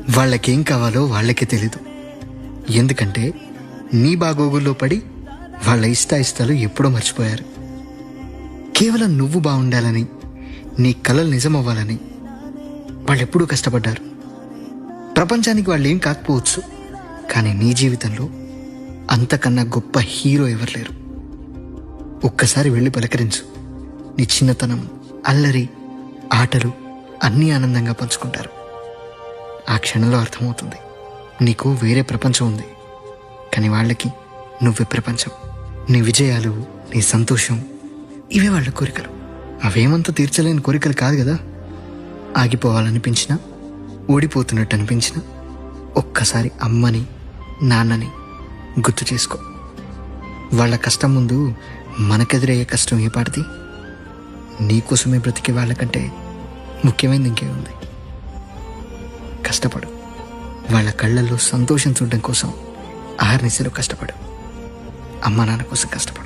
వాళ్ళకేం కావాలో వాళ్ళకే తెలీదు. ఎందుకంటే నీ బాగోగుల్లో పడి వాళ్ళ ఇష్టాయిష్టాలు ఎప్పుడో మర్చిపోయారు. కేవలం నువ్వు బాగుండాలని, నీ కలలు నిజమవ్వాలని వాళ్ళెప్పుడూ కష్టపడ్డారు. ప్రపంచానికి వాళ్ళేం కాకపోవచ్చు, కానీ నీ జీవితంలో అంతకన్నా గొప్ప హీరో ఎవరు లేరు. ఒక్కసారి వెళ్ళి పలకరించు. నీ చిన్నతనం, అల్లరి, ఆటలు అన్నీ ఆనందంగా పంచుకుంటారు. ఆ క్షణంలో అర్థమవుతుంది నీకు వేరే ప్రపంచం ఉంది, కానీ వాళ్ళకి నువ్వే ప్రపంచం. నీ విజయాలు, నీ సంతోషం ఇవే వాళ్ళ కోరికలు. అవేమంతా తీర్చలేని కోరికలు కాదు కదా. ఆగిపోవాలనిపించినా, ఓడిపోతున్నట్టు అనిపించినా ఒక్కసారి అమ్మని, నాన్నని గుర్తు చేసుకో. వాళ్ళ కష్టం ముందు మనకెదురయ్యే కష్టం ఏ పాటిది? నీకోసమే బ్రతికే వాళ్ళకంటే ముఖ్యమైనది ఇంకేముంది? కష్టపడు. వాళ్ళ కళ్ళల్లో సంతోషం చూడడం కోసం ఆహర్నిశలు కష్టపడు. అమ్మ నాన్న కోసం కష్టపడు.